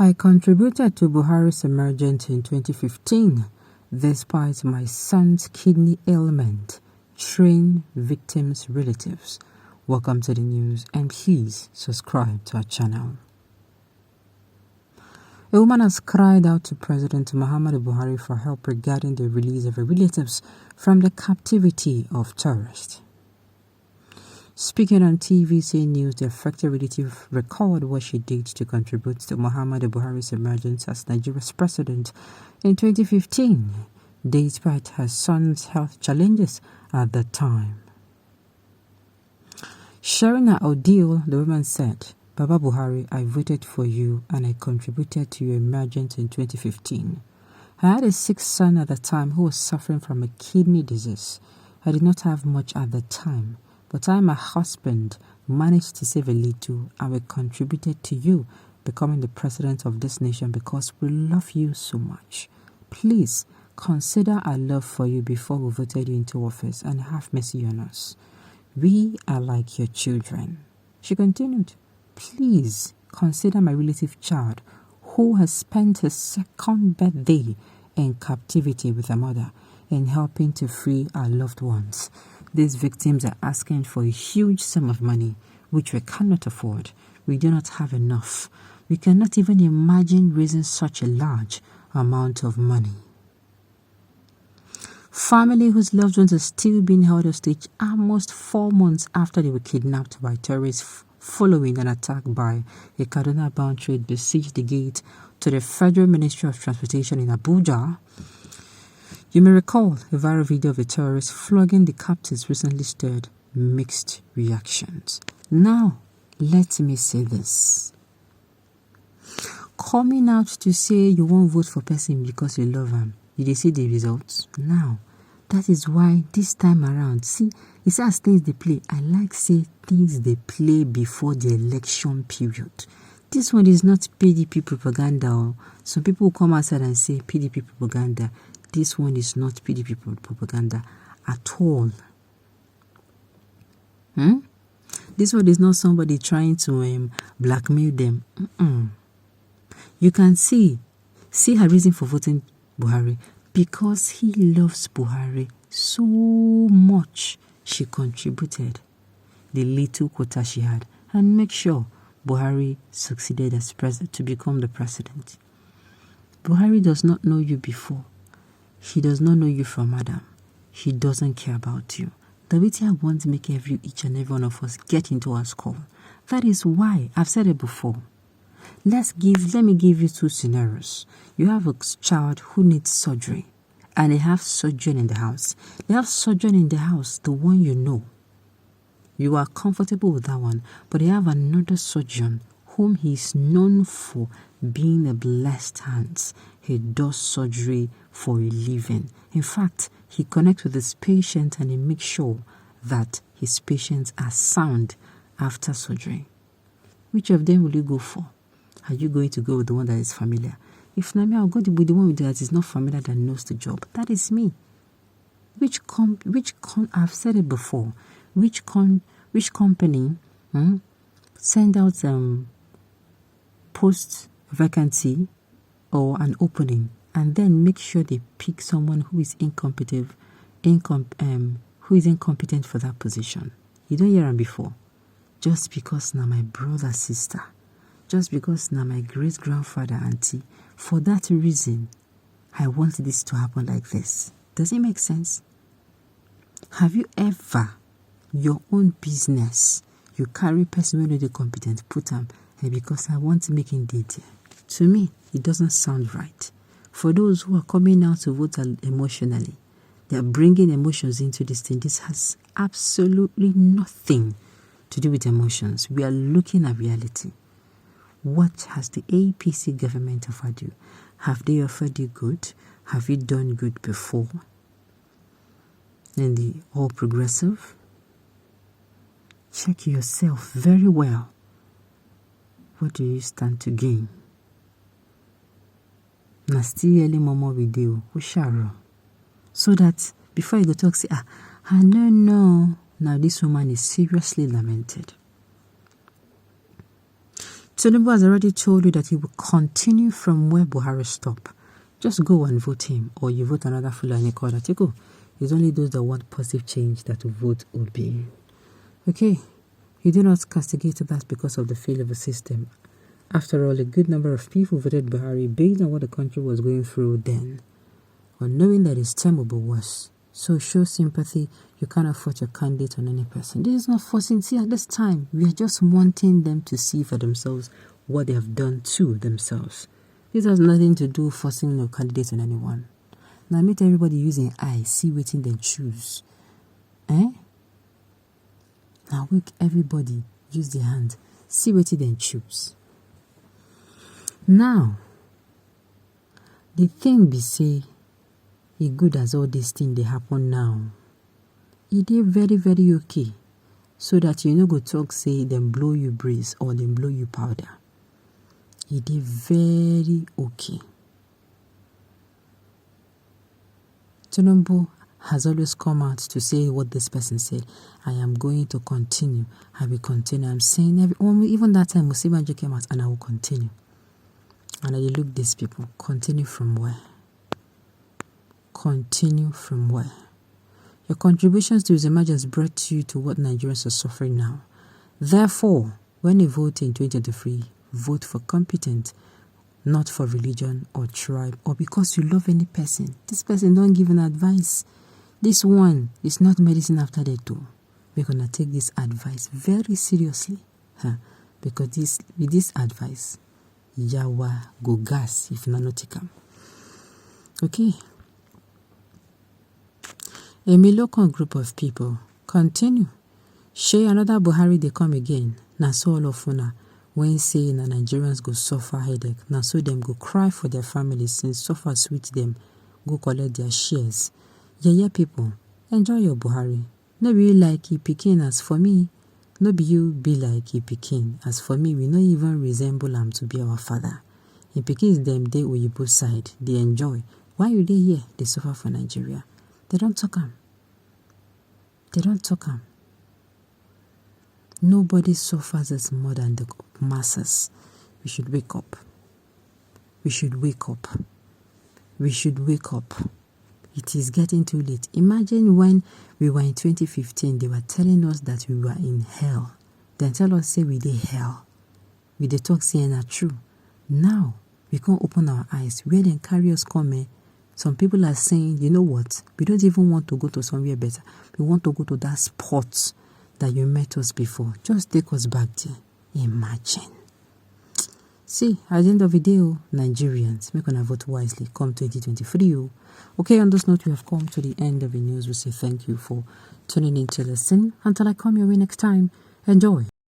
I contributed to Buhari's emergence in 2015 despite my son's kidney ailment. Train victims' relatives. Welcome to the news and please subscribe to our channel. A woman has cried out to President Muhammadu Buhari for help regarding the release of her relatives from the captivity of terrorists. Speaking on TVC News, the affected relative recalled what she did to contribute to Muhammadu Buhari's emergence as Nigeria's president in 2015, despite her son's health challenges at the time. Sharing her ordeal, the woman said, "Baba Buhari, I voted for you and I contributed to your emergence in 2015. I had a sick son at the time who was suffering from a kidney disease. I did not have much at the time, but I and my husband managed to save a little and we contributed to you becoming the president of this nation because we love you so much. Please consider our love for you before we voted you into office and have mercy on us. We are like your children." She continued, "Please consider my relative child who has spent his second birthday in captivity with her mother and helping to free our loved ones. These victims are asking for a huge sum of money, which we cannot afford. We do not have enough. We cannot even imagine raising such a large amount of money." Family whose loved ones are still being held hostage almost 4 months after they were kidnapped by terrorists following an attack by a Kaduna-bound train besieged the gate to the Federal Ministry of Transportation in Abuja. You may recall a viral video of a terrorist flogging the captives recently stirred mixed reactions. Now, let me say this. Coming out to say you won't vote for person because you love him, did you see the results? Now, that is why this time around, see, it's as things they play. I like say things they play before the election period. This one is not PDP propaganda. Some people will come outside and say PDP propaganda. This one is not PDP propaganda at all. This one is not somebody trying to blackmail them. You can see her reason for voting Buhari. Because he loves Buhari so much, she contributed the little quota she had and make sure Buhari succeeded as president to become the president. Buhari does not know you before. He does not know you from Adam. He doesn't care about you. The way I want to make each and every one of us get into our skull. That is why I've said it before. Let me give you 2 scenarios. You have a child who needs surgery and they have surgeon in the house. They have surgeon in the house, the one you know. You are comfortable with that one, but they have another surgeon whom he is known for being a blessed hands. He does surgery for a living. In fact, he connects with his patient and he makes sure that his patients are sound after surgery. Which of them will you go for? Are you going to go with the one that is familiar? If not me, I'll go with the one that is not familiar, that knows the job. That is me. I've said it before. Which company send out post vacancy or an opening and then make sure they pick someone who is incompetent for that position? You don't hear them before. Just because now my brother, sister, just because now my great-grandfather, auntie, for that reason, I want this to happen like this. Does it make sense? Have you ever, your own business, you carry person when they're competent, put them, and because I want to make it detail? To me, it doesn't sound right. For those who are coming out to vote emotionally, they are bringing emotions into this thing. This has absolutely nothing to do with emotions. We are looking at reality. What has the APC government offered you? Have they offered you good? Have you done good before? And the All Progressive? Check yourself very well. What do you stand to gain? Na still early momo video, so that before you go talk, say, I don't know. Now this woman is seriously lamented. Tinubu has already told you that he will continue from where Buhari stopped. Just go and vote him, or you vote another Fulani called Atiku. It's only those that want positive change that will vote Obi. Okay, you do not castigate that because of the failure of the system. After all, a good number of people voted Buhari based on what the country was going through then, or knowing that his term will be worse. So show sympathy. You cannot force your candidate on any person. This is not forcing. See, at this time, we are just wanting them to see for themselves what they have done to themselves. This has nothing to do with forcing no candidate on anyone. Now, make everybody using eye, see waiting then choose. Now, make everybody use their hand, see waiting then choose. Now, the thing be say, e good as all these things they happen now. E dey very, very okay. So that you no go talk say them blow you breeze or them blow you powder. E dey very okay. Tinubu has always come out to say what this person said. I am going to continue. I will continue. I'm saying even that time Musibanjo came out and I will continue. And I look these people. Continue from where? Continue from where? Your contributions to his emergence brought you to what Nigerians are suffering now. Therefore, when you vote in 2023, vote for competent, not for religion or tribe or because you love any person. This person don't give an advice. This one is not medicine after they do. We're going to take this advice very seriously. Because with this advice, Yawa go gas if not take them. Okay. A Milocon group of people continue. Share another Buhari they come again. Na so all of una when say na Nigerians go suffer headache. Na so them go cry for their families since suffer sweet them. Go collect their shares. Yeah, people, enjoy your Buhari. No be you like he pikin as for me. No be you be like he pikin. As for me, we no even resemble him to be our father. He pikins them they Oyibo side. They enjoy. Why you they here? They suffer for Nigeria. They don't talk him. They don't talk him. Nobody suffers as more than the masses. We should wake up. We should wake up. We should wake up. It is getting too late. Imagine when we were in 2015, they were telling us that we were in hell. Then tell us, say we did hell. We did talk saying that true. Now, we can't open our eyes. Where then carry us come? Some people are saying, you know what? We don't even want to go to somewhere better. We want to go to that spot that you met us before. Just take us back there. Imagine. See, at the end of the day, Nigerians, make gonna vote wisely. Come 2023. Okay, on this note, we have come to the end of the news. We say thank you for tuning in to listen. Until I come your way next time, enjoy.